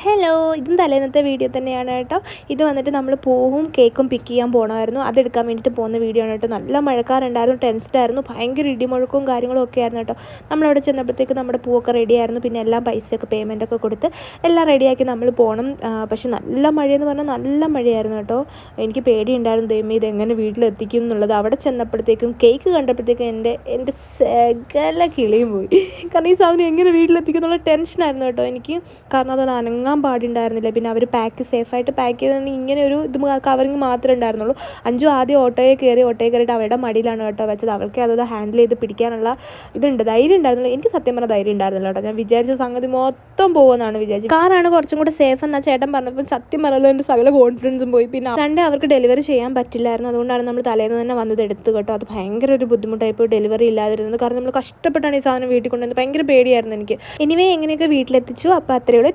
Hello, ഇതും തലേന്നത്തെ video തന്നെയാണ് കേട്ടോ. ഇത് വന്നിട്ട് നമ്മൾ പൂവും കേക്കും പിക്ക് ചെയ്യാൻ പോകണമായിരുന്നു. അതെടുക്കാൻ വേണ്ടിയിട്ട് പോകുന്ന വീഡിയോ ആണ് കേട്ടോ. നല്ല മഴക്കാറുണ്ടായിരുന്നു, ടെൻസ്ഡായിരുന്നു, ഭയങ്കര ഇടിമുഴക്കവും കാര്യങ്ങളും ഒക്കെ ആയിരുന്നു കേട്ടോ. നമ്മളവിടെ ചെന്നപ്പോഴത്തേക്ക് നമ്മുടെ പൂവൊക്കെ റെഡിയായിരുന്നു. പിന്നെ എല്ലാം പൈസയൊക്കെ പേയ്മെൻറ്റൊക്കെ കൊടുത്ത് എല്ലാം റെഡിയാക്കി നമ്മൾ പോകണം. പക്ഷെ നല്ല മഴയെന്ന് പറഞ്ഞാൽ നല്ല മഴയായിരുന്നു കേട്ടോ. എനിക്ക് പേടിയുണ്ടായിരുന്നു, ദൈവമേ ഇതെങ്ങനെ വീട്ടിലെത്തിക്കും എന്നുള്ളത്. അവിടെ ചെന്നപ്പോഴത്തേക്കും കേക്ക് കണ്ടപ്പോഴത്തേക്കും എൻ്റെ സകല കിളിയും പോയി. കാരണം ഈ സാധനം എങ്ങനെ വീട്ടിലെത്തിക്കും എന്നുള്ള ടെൻഷനായിരുന്നു കേട്ടോ എനിക്ക്. കാരണം അത് അനങ്ങാൻ പാടുണ്ടായിരുന്നില്ല. പിന്നെ അവർ സേഫായിട്ട് പാക്ക് ചെയ്ത് ഇങ്ങനെ ഒരു കവറിങ് മാത്രമേ ഉണ്ടായിരുന്നുള്ളൂ. അഞ്ചു ആദ്യം ഓട്ടോയിൽ കയറിയിട്ട് അവരുടെ മടിയിലാണ് കേട്ടോ വെച്ചത്. അവൾക്ക് അത് ഹാൻഡിൽ ചെയ്ത് പിടിക്കാനുള്ള ധൈര്യം ഉണ്ടായിരുന്നില്ല. എനിക്ക് സത്യം പറഞ്ഞാൽ ധൈര്യം ഉണ്ടായിരുന്നില്ല കേട്ടോ. ഞാൻ വിചാരിച്ച സംഗതി മൊത്തം പോകുമെന്നാണ് വിചാരിച്ചത്. കാറാണ് കുറച്ചും കൂടെ സേഫ് എന്നാ ചേട്ടൻ പറഞ്ഞപ്പോൾ സത്യം പറഞ്ഞാൽ എൻ്റെ സകല കോൺഫിഡൻസും പോയി. പിന്നെ സൺഡേ അവർക്ക് ഡെലിവറി ചെയ്യാൻ പറ്റില്ലായിരുന്നു. അതുകൊണ്ടാണ് നമ്മൾ തലേന്ന് തന്നെ വന്നത് എടുത്ത് കേട്ടോ. അത് ഭയങ്കര ഒരു ബുദ്ധിമുട്ടായിപ്പോൾ ഡെലിവറി ഇല്ലാതിരുന്നത്. കാരണം നമ്മൾ കഷ്ടപ്പെട്ടാണ് ഈ സാധനം വീട്ടിൽ കൊണ്ടുവന്നത്. ഭയങ്കര പേടിയായിരുന്നു എനിക്ക്. എനിവേ എങ്ങനെയൊക്കെ വീട്ടിലെത്തിച്ചു. അപ്പോൾ അത്രയേ ഉള്ളൂ.